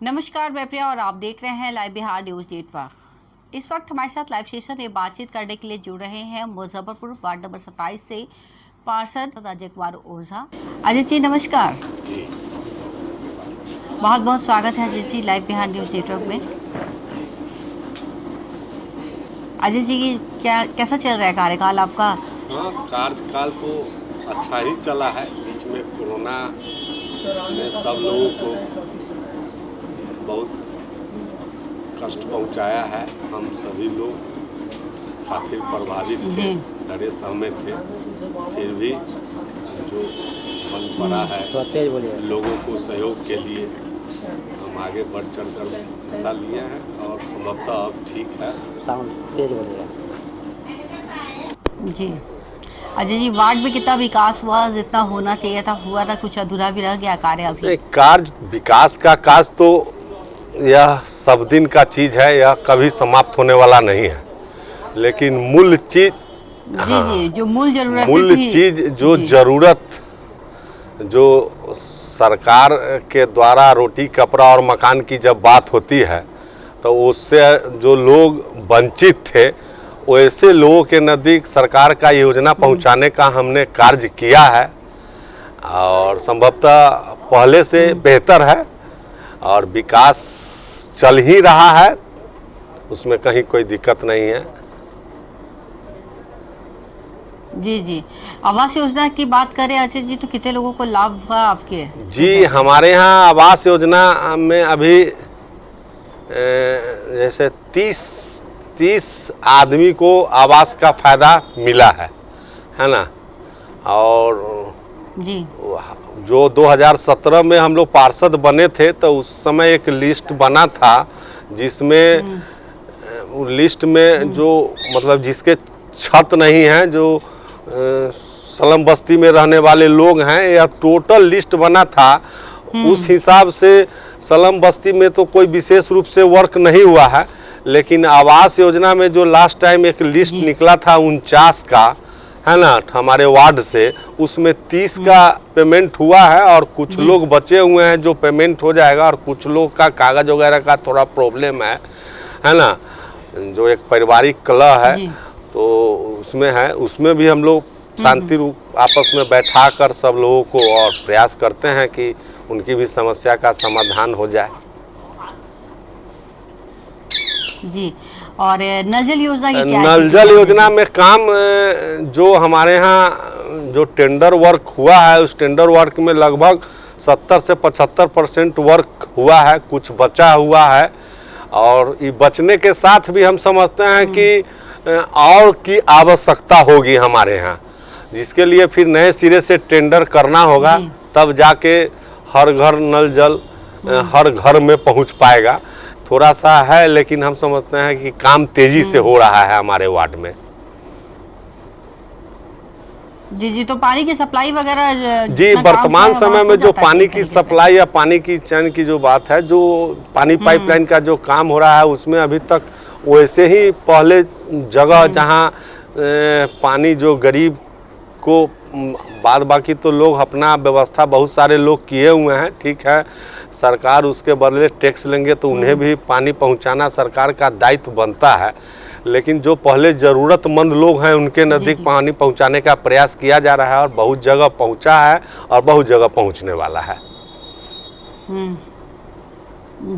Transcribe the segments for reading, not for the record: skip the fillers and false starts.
नमस्कार, मैं प्रिया और आप देख रहे हैं लाइव बिहार न्यूज नेटवर्क। इस वक्त हमारे साथ लाइव सेशन में बातचीत करने के लिए जुड़ रहे हैं मुजफ्फरपुर वार्ड नंबर 27 से पार्षद अजय कुमार ओझा। अजय जी नमस्कार, बहुत बहुत स्वागत है Ajay ji live Bihar news network में। अजय जी कैसा चल रहा है कार्यकाल आपका? हाँ, कार्यकाल तो अच्छा ही चला है। बीच में कोरोना ने सब लोगों को बहुत कष्ट पहुंचाया है। हम सभी लोग काफ़ी प्रभावित थे, डरे सहमे थे, फिर भी जो बन पड़ा है लोगों को सहयोग के लिए हम आगे बढ़ चढ़ कर हिस्सा लिए हैं और संभवतः अब ठीक है। जी अजय जी, वार्ड में कितना विकास हुआ? जितना होना चाहिए था हुआ ना, कुछ अधूरा भी रह गया कार्य अभी? कार्य विकास का काज तो यह सब दिन का चीज है, यह कभी समाप्त होने वाला नहीं है। लेकिन मूल चीज जी, जो मूल चीज जो जरूरत जो सरकार के द्वारा रोटी कपड़ा और मकान की जब बात होती है तो उससे जो लोग वंचित थे वैसे लोगों के नज़दीक सरकार का योजना पहुंचाने का हमने कार्य किया है और संभवतः पहले से बेहतर है और विकास चल ही रहा है, उसमें कहीं कोई दिक्कत नहीं है। जी आवास योजना की बात करें अजय जी तो कितने लोगों को लाभ हुआ आपके? जी हमारे यहाँ आवास योजना में अभी जैसे 30 आदमी को आवास का फायदा मिला है ना। और जी जो 2017 में हम लोग पार्षद बने थे तो उस समय एक लिस्ट बना था जिसमें लिस्ट में जो मतलब जिसके छत नहीं है, जो स्लम बस्ती में रहने वाले लोग हैं, यह टोटल लिस्ट बना था। उस हिसाब से स्लम बस्ती में तो कोई विशेष रूप से वर्क नहीं हुआ है, लेकिन आवास योजना में जो लास्ट टाइम एक लिस्ट निकला था 49 का, है ना, हमारे वार्ड से, उसमें 30 का पेमेंट हुआ है और कुछ लोग बचे हुए हैं जो पेमेंट हो जाएगा और कुछ लोग का कागज वगैरह का थोड़ा प्रॉब्लम है ना, जो एक पारिवारिक कलह है तो उसमें है। उसमें भी हम लोग शांति रूप आपस में बैठा कर सब लोगों को और प्रयास करते हैं कि उनकी भी समस्या का समाधान हो जाए। जी और नल जल योजना की क्या? नल जल योजना में काम जो हमारे यहाँ जो टेंडर वर्क हुआ है उस टेंडर वर्क में लगभग 70 से 75% वर्क हुआ है, कुछ बचा हुआ है और ये बचने के साथ भी हम समझते हैं कि और की आवश्यकता होगी हमारे यहाँ, जिसके लिए फिर नए सिरे से टेंडर करना होगा, तब जाके हर घर नल जल हर घर में पहुँच पाएगा। थोड़ा सा है लेकिन हम समझते हैं कि काम तेजी से हो रहा है हमारे वार्ड में। जी तो पानी की सप्लाई वगैरह जी वर्तमान समय में जो पानी की सप्लाई या पानी की चैन की जो बात है, जो पानी पाइपलाइन का जो काम हो रहा है उसमें अभी तक वैसे ही पहले जगह जहां पानी जो गरीब को, बाद बाकी तो लोग अपना व्यवस्था बहुत सारे लोग किए हुए हैं, ठीक है, सरकार उसके बदले टैक्स लेंगे तो उन्हें भी पानी पहुंचाना सरकार का दायित्व बनता है। लेकिन जो पहले ज़रूरतमंद लोग हैं उनके नज़दीक पानी पहुंचाने का प्रयास किया जा रहा है और बहुत जगह पहुंचा है और बहुत जगह पहुंचने वाला है।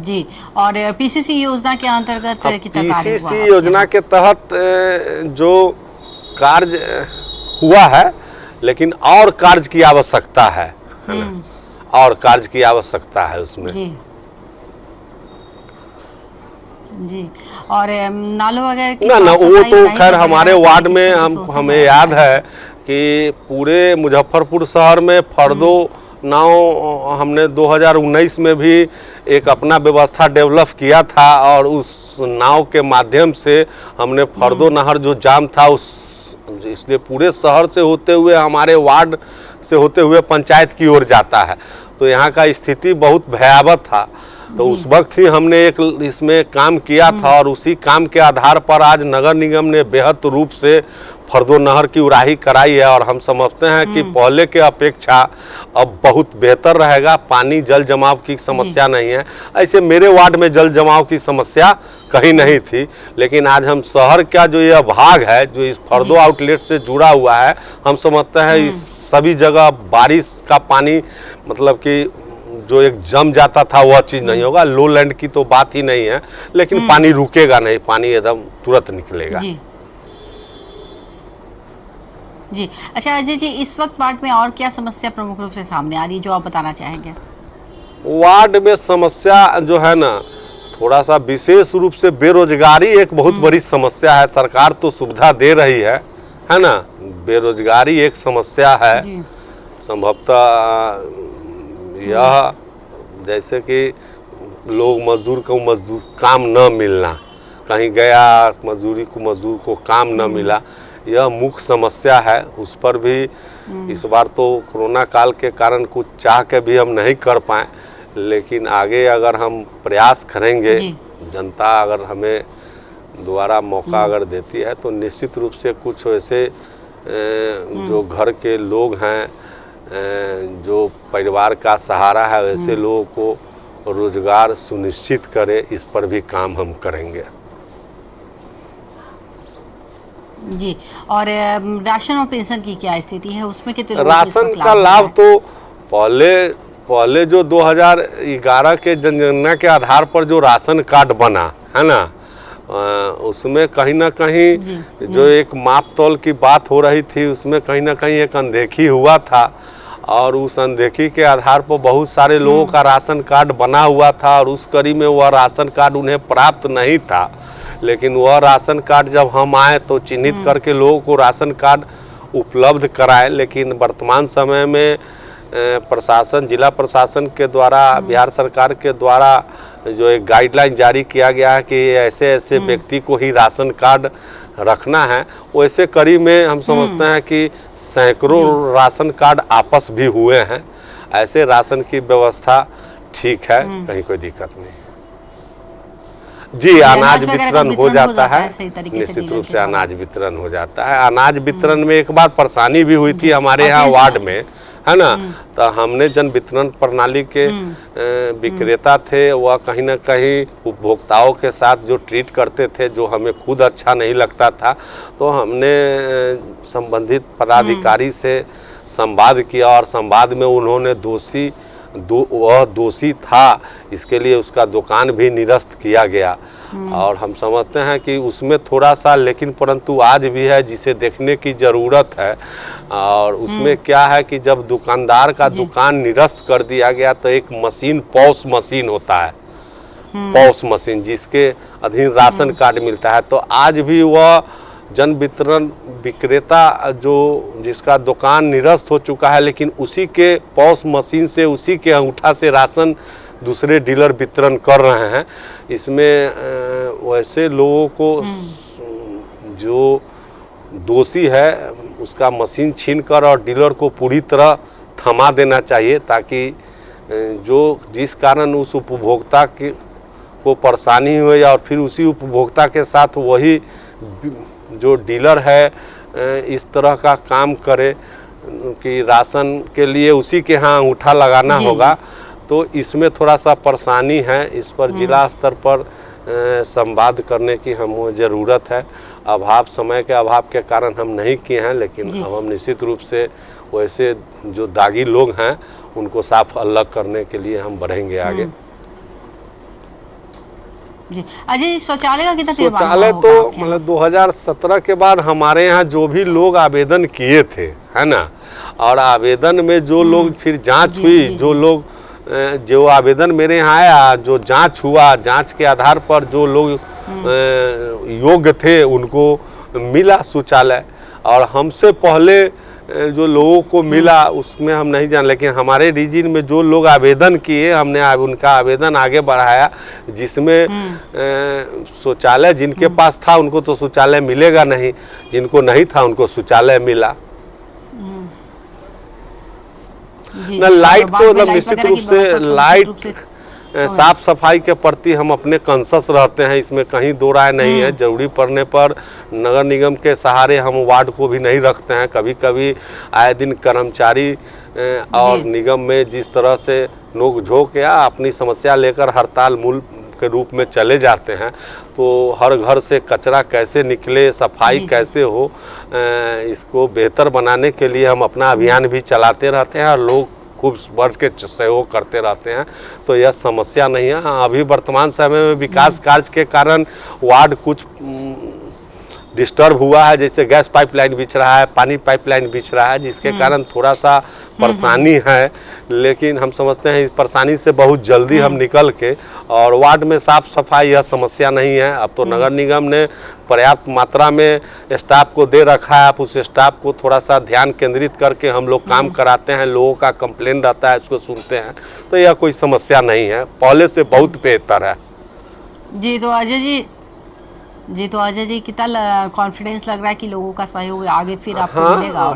जी और पीसीसी योजना के अंतर्गत कितना कार्य हुआ? पीसीसी योजना के तहत जो कार्य हुआ है लेकिन और कार्य की आवश्यकता है ना, और कार्य की आवश्यकता है उसमें। जी और नालों वगैरह की ना वो तो खैर हमारे वार्ड में हमें याद है कि पूरे मुजफ्फरपुर शहर में फर्दो नाव हमने 2019 में भी एक अपना व्यवस्था डेवलप किया था और उस नाव के माध्यम से हमने फर्दो नहर जो जाम था उस इसलिए पूरे शहर से होते हुए हमारे वार्ड से होते हुए पंचायत की ओर जाता है, तो यहाँ का स्थिति बहुत भयावह था। तो उस वक्त ही हमने एक इसमें काम किया था और उसी काम के आधार पर आज नगर निगम ने बेहद रूप से फर्दो नहर की उड़ाही कराई है और हम समझते हैं कि पहले के अपेक्षा अब बहुत बेहतर रहेगा। पानी जल जमाव की समस्या नहीं है। ऐसे मेरे वार्ड में जल जमाव की समस्या कहीं नहीं थी, लेकिन आज हम शहर का जो यह भाग है जो इस फर्दो आउटलेट से जुड़ा हुआ है, हम समझते हैं इस सभी जगह बारिश का पानी मतलब कि जो एक जम जाता था वह चीज़ नहीं होगा। लो लैंड की तो बात ही नहीं है, लेकिन पानी रुकेगा नहीं, पानी एकदम तुरंत निकलेगा। जी अच्छा अजय जी, इस वक्त वार्ड में और क्या समस्या प्रमुख रूप से सामने आ रही है जो आप बताना चाहेंगे? वार्ड में समस्या जो है ना, थोड़ा सा विशेष रूप से बेरोजगारी एक बहुत बड़ी समस्या है। सरकार तो सुविधा दे रही है ना, बेरोजगारी एक समस्या है। संभवतः यह जैसे कि लोग मजदूर को मजदूर काम न मिलना, कहीं गया मजदूर को काम न मिला, यह मुख्य समस्या है। उस पर भी इस बार तो कोरोना काल के कारण कुछ चाह के भी हम नहीं कर पाए, लेकिन आगे अगर हम प्रयास करेंगे, जनता अगर हमें दोबारा मौका अगर देती है तो निश्चित रूप से कुछ वैसे जो घर के लोग हैं, जो परिवार का सहारा है, वैसे लोगों को रोजगार सुनिश्चित करे, इस पर भी काम हम करेंगे। जी, और राशन और पेंशन की क्या स्थिति है, उसमें कितने राशन का लाभ तो पहले जो 2011 के जनगणना के आधार पर जो राशन कार्ड बना है ना, उसमें कहीं ना कहीं जो एक माप तौल की बात हो रही थी, उसमें कहीं ना कहीं एक अनदेखी हुआ था और उस अनदेखी के आधार पर बहुत सारे लोगों का राशन कार्ड बना हुआ था और उस कड़ी में वह राशन कार्ड उन्हें प्राप्त नहीं था। लेकिन वह राशन कार्ड जब हम आए तो चिन्हित करके लोगों को राशन कार्ड उपलब्ध कराए। लेकिन वर्तमान समय में प्रशासन, जिला प्रशासन के द्वारा, बिहार सरकार के द्वारा जो एक गाइडलाइन जारी किया गया है कि ऐसे ऐसे व्यक्ति को ही राशन कार्ड रखना है, वैसे कड़ी में हम समझते हैं कि सैकड़ों राशन कार्ड आपस भी हुए हैं। ऐसे राशन की व्यवस्था ठीक है, कहीं कोई दिक्कत नहीं। जी, अनाज वितरण हो जाता है, निश्चित रूप से अनाज वितरण हो जाता है। अनाज वितरण में एक बार परेशानी भी हुई थी हमारे यहाँ वार्ड में, है ना, तो हमने जन वितरण प्रणाली के विक्रेता थे, वह कहीं ना कहीं उपभोक्ताओं के साथ जो ट्रीट करते थे, जो हमें खुद अच्छा नहीं लगता था, तो हमने संबंधित पदाधिकारी से संवाद किया और संवाद में उन्होंने वह दोषी था, इसके लिए उसका दुकान भी निरस्त किया गया। और हम समझते हैं कि उसमें थोड़ा सा, लेकिन परंतु आज भी है जिसे देखने की ज़रूरत है। और उसमें क्या है कि जब दुकानदार का दुकान निरस्त कर दिया गया तो एक मशीन, पॉस मशीन होता है, पॉस मशीन, जिसके अधीन राशन कार्ड मिलता है, तो आज भी वह जन वितरण विक्रेता जो जिसका दुकान निरस्त हो चुका है, लेकिन उसी के पॉस मशीन से, उसी के अंगूठा से राशन दूसरे डीलर वितरण कर रहे हैं। इसमें वैसे लोगों को जो दोषी है उसका मशीन छीनकर और डीलर को पूरी तरह थमा देना चाहिए, ताकि जिस कारण उस उपभोक्ता को परेशानी हुई और फिर उसी उपभोक्ता के साथ वही जो डीलर है इस तरह का काम करे कि राशन के लिए उसी के यहाँ अंगूठा लगाना होगा, तो इसमें थोड़ा सा परेशानी है। इस पर जिला स्तर पर संवाद करने की हमें ज़रूरत है। समय के अभाव के कारण हम नहीं किए हैं, लेकिन अब हम निश्चित रूप से वैसे जो दागी लोग हैं उनको साफ अलग करने के लिए हम बढ़ेंगे आगे। जी अजय, शौचालय का कितना शौचालय तो मतलब 2017 के बाद हमारे यहाँ जो भी लोग आवेदन किए थे, है ना, और आवेदन में जो लोग फिर जांच हुई, जो आवेदन मेरे यहाँ आया, जो जांच हुआ, जांच के आधार पर जो लोग योग्य थे उनको मिला शौचालय, और हमसे पहले जो लोगों को मिला उसमें हम नहीं जान, लेकिन हमारे रीजन में जो लोग आवेदन किए हमने उनका आवेदन आगे बढ़ाया, जिसमें शौचालय जिनके पास था उनको तो शौचालय मिलेगा नहीं, जिनको नहीं था उनको शौचालय मिला। न लाइट तो मतलब निश्चित रूप से लाइट साफ सफाई के प्रति हम अपने कॉन्शस रहते हैं, इसमें कहीं दो राय नहीं है। जरूरी पड़ने पर नगर निगम के सहारे हम वार्ड को भी नहीं रखते हैं। कभी कभी आए दिन कर्मचारी और निगम में जिस तरह से नोक झोंक या अपनी समस्या लेकर हड़ताल मूल के रूप में चले जाते हैं, तो हर घर से कचरा कैसे निकले, सफाई कैसे हो, इसको बेहतर बनाने के लिए हम अपना अभियान भी चलाते रहते हैं और लोग खूब बढ़ के सहयोग करते रहते हैं। तो यह समस्या नहीं है। हाँ, अभी वर्तमान समय में विकास कार्य के कारण वार्ड कुछ डिस्टर्ब हुआ है, जैसे गैस पाइपलाइन बिछ रहा है, पानी पाइपलाइन बिछ रहा है, जिसके कारण थोड़ा सा परेशानी है। लेकिन हम समझते हैं इस परेशानी से बहुत जल्दी हम निकल के, और वार्ड में साफ सफाई यह समस्या नहीं है। अब तो नगर निगम ने पर्याप्त मात्रा में स्टाफ को दे रखा है। आप उस स्टाफ को थोड़ा सा ध्यान केंद्रित करके हम लोग काम कराते हैं। लोगों का कंप्लेंट आता है, उसको सुनते हैं, तो यह कोई समस्या नहीं है, पहले से बहुत बेहतर है। जी तो अजय जी कितना कॉन्फिडेंस लग रहा है कि लोगों का सहयोग आगे फिर आपको मिलेगा?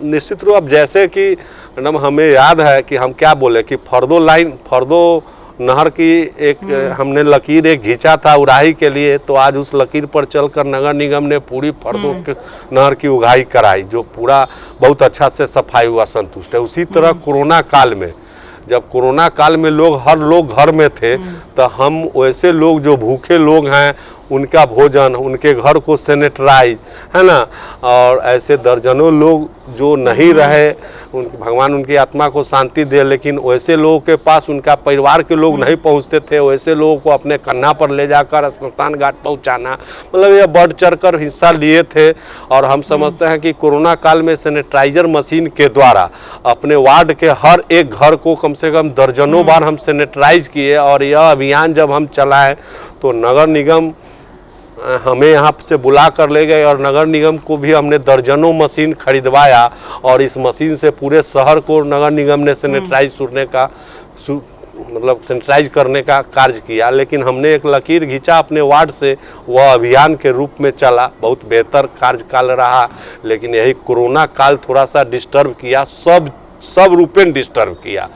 निश्चित रूप, अब जैसे कि मैडम हमें याद है कि हम क्या बोले कि फर्दो नहर की एक हमने लकीर एक खींचा था उड़ाही के लिए, तो आज उस लकीर पर चलकर नगर निगम ने पूरी फर्दो के नहर की उगाही कराई, जो पूरा बहुत अच्छा से सफाई हुआ, संतुष्ट है। उसी तरह कोरोना काल में, जब कोरोना काल में हर लोग घर में थे, तो हम वैसे लोग जो भूखे लोग हैं उनका भोजन, उनके घर को सैनिटाइज, है ना, और ऐसे दर्जनों लोग जो नहीं रहे, भगवान उनकी आत्मा को शांति दे, लेकिन वैसे लोगों के पास उनका परिवार के लोग नहीं पहुंचते थे, वैसे लोगों को अपने कन्हा पर ले जाकर स्मशान घाट पहुंचाना, मतलब ये बढ़ चढ़कर हिस्सा लिए थे। और हम समझते हैं कि कोरोना काल में सैनिटाइजर मशीन के द्वारा अपने वार्ड के हर एक घर को कम से कम दर्जनों बार हम सैनिटाइज किए। और यह अभियान जब हम चलाएं तो नगर निगम हमें यहाँ से बुला कर ले गए, और नगर निगम को भी हमने दर्जनों मशीन खरीदवाया, और इस मशीन से पूरे शहर को नगर निगम ने सैनिटाइज करने का कार्य किया। लेकिन हमने एक लकीर खींचा अपने वार्ड से, वह अभियान के रूप में चला, बहुत बेहतर कार्यकाल रहा। लेकिन यही कोरोना काल थोड़ा सा डिस्टर्ब किया, सब रूपेण डिस्टर्ब किया।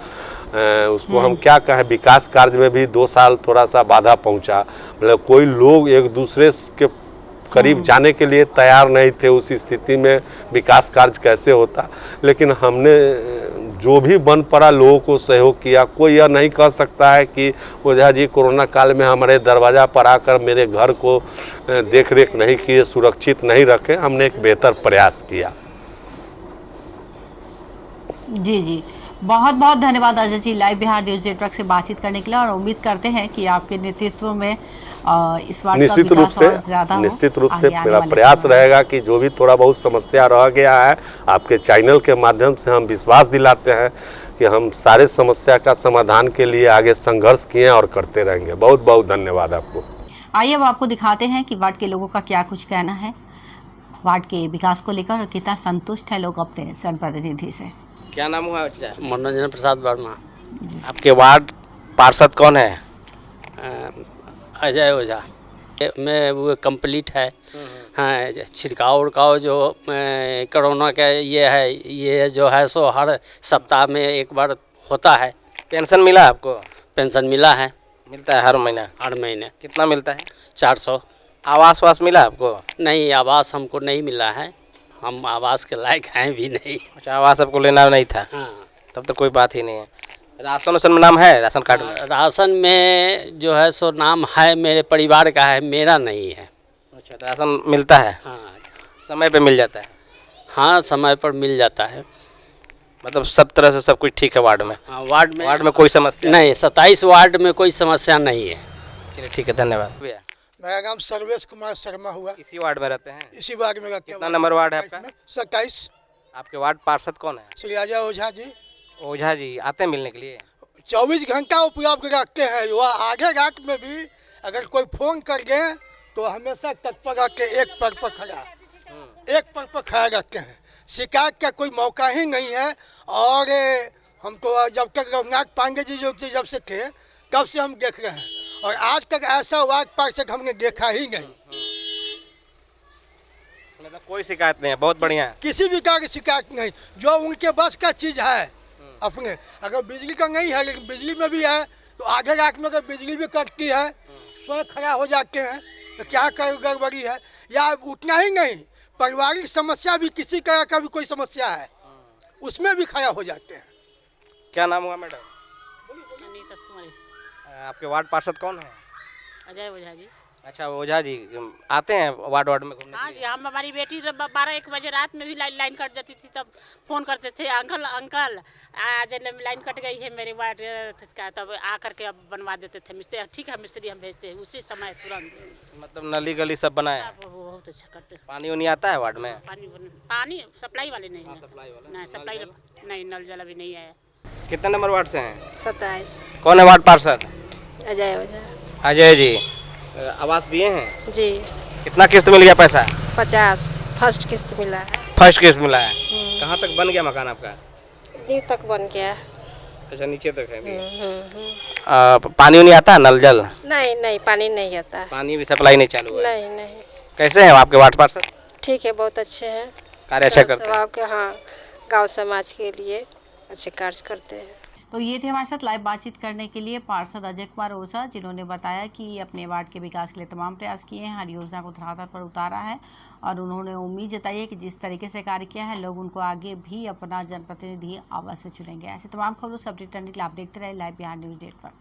उसको हम क्या कहें, विकास कार्य में भी 2 साल थोड़ा सा बाधा पहुंचा। मतलब कोई लोग एक दूसरे के करीब जाने के लिए तैयार नहीं थे। उस स्थिति में विकास कार्य कैसे होता। लेकिन हमने जो भी बन पड़ा लोगों को सहयोग किया। कोई यह नहीं कह सकता है कि ओझा जी कोरोना काल में हमारे दरवाज़ा पर आकर मेरे घर को देख रेख नहीं किए, सुरक्षित नहीं रखे। हमने एक बेहतर प्रयास किया। जी बहुत बहुत धन्यवाद Ajay ji, live Bihar news network से बातचीत करने के लिए। और उम्मीद करते हैं कि आपके नेतृत्व में इस बार निश्चित रूप से मेरा प्रयास रहेगा कि जो भी थोड़ा बहुत समस्या रह गया है, आपके चैनल के माध्यम से हम विश्वास दिलाते हैं कि हम सारे समस्या का समाधान के लिए आगे संघर्ष किए और करते रहेंगे। बहुत बहुत धन्यवाद आपको। आइए अब आपको दिखाते हैं कि वार्ड के लोगों का क्या कुछ कहना है, वार्ड के विकास को लेकर, और कितना संतुष्ट है लोग अपने जनप्रतिनिधि से। क्या नाम हुआ? मनोरंजन प्रसाद वर्मा। आपके वार्ड पार्षद कौन है? अजय ओझा में वो कंप्लीट है। हाँ, छिड़काव उड़काव जो कोरोना का ये जो है सो हर सप्ताह में एक बार होता है। पेंशन मिला आपको? पेंशन मिला है। मिलता है हर महीना? हर महीने। कितना मिलता है? 400। आवास वास मिला आपको? नहीं, आवास हमको नहीं मिला है, हम आवास के लायक हैं भी नहीं। अच्छा, आवास आपको लेना नहीं था? हाँ। तब तो कोई बात ही नहीं है। राशन वासन में नाम है? राशन कार्ड में? राशन में जो है सो नाम है, मेरे परिवार का है, मेरा नहीं है। अच्छा, तो राशन मिलता है? हाँ, समय पे मिल जाता है? हाँ, समय पर मिल जाता है। मतलब सब तरह से सब कुछ ठीक है वार्ड में? हाँ, वार्ड में कोई समस्या नहीं। 27 वार्ड में कोई समस्या नहीं है। चलिए ठीक है, धन्यवाद। मेरा नाम सर्वेश कुमार शर्मा हुआ। इसी वार्ड में रहते हैं? इसी वार्ड में रहते हैं। कितना नंबर वार्ड है आपका? 27। आपके वार्ड पार्षद कौन है? श्री अजय ओझा जी। ओझा जी आते हैं मिलने के लिए? 24 घंटा उपलब्ध रखते हैं। वह आगे रात में भी अगर कोई फोन कर दे तो हमेशा तत्पर रख के एक पर खड़ा रखते हैं। शिकायत का कोई मौका ही नहीं है। और हमको जब तक रघुनाथ पांडे जी जो जब से थे तब से हम देख रहे हैं, और आज तक ऐसा वार्ड पार्षद हमने देखा ही नहीं। मतलब कोई शिकायत नहीं है? बहुत बढ़िया है। किसी भी तरह की शिकायत नहीं। जो उनके बस का चीज़ है अपने। अगर बिजली का नहीं है, लेकिन बिजली में भी है तो आधे रात में अगर बिजली भी कटती है, स्वयं खड़ा हो जाते हैं, तो क्या कर गड़बड़ी है। या उतना ही नहीं, पारिवारिक समस्या भी, किसी तरह का भी कोई समस्या है उसमें भी खड़ा हो जाते हैं। क्या नाम हुआ मैडम? अनीता कुमारी। आपके वार्ड पार्षद कौन है? अजय ओझा जी। अच्छा, ओझा जी आते हैं वार्ड वार्ड में घूमने हाँ के जी, लिए? हम हमारी बेटी 12-1 बजे रात में भी लाइन कट जाती थी, तब फ़ोन करते थे, अंकल अंकल आज लाइन कट गई है मेरे वार्ड का, तब आ करके अब बनवा देते थे मिस्त्री। ठीक है, मिस्त्री हम भेजते हैं उसी समय तुरंत। मतलब नली गली सब बनाए हैं? वो बहुत अच्छा करते हैं। पानी उनी आता है वार्ड में? पानी सप्लाई वाले नहीं है। सप्लाई वाला? नहीं, सप्लाई नहीं, नल जल अभी नहीं आया। कितने नंबर वार्ड से हैं? 27। कौन है वार्ड पार्षद? अजय ओझा अजय जी। आवास दिए हैं? जी। कितना किस्त मिल गया पैसा? 50 फर्स्ट किस्त मिला है। फर्स्ट किस्त मिला है। कहाँ तक बन गया मकान आपका? नींव तक बन गया। अच्छा, नीचे तक है भी। पानी उनी आता है, नल जल? नहीं नहीं, पानी नहीं आता। पानी भी सप्लाई नहीं चालू है? नहीं नहीं। कैसे हैं आपके वार्ड पार्षद? ठीक है, बहुत अच्छे हैं। कार्य अच्छा करते हैं? आपके हाँ, गांव समाज के लिए अच्छे कार्य करते हैं। तो ये थे हमारे साथ लाइव बातचीत करने के लिए पार्षद अजय कुमार ओझा, जिन्होंने बताया कि अपने वार्ड के विकास के लिए तमाम प्रयास किए हैं, हर योजना को धरातल पर उतारा है और उन्होंने उम्मीद जताई है कि जिस तरीके से कार्य किया है, लोग उनको आगे भी अपना जनप्रतिनिधि अवश्य चुनेंगे। ऐसे तमाम खबरों से अपडेट करने के लिए आप देखते रहे लाइव बिहार न्यूज़ नेटवर्क।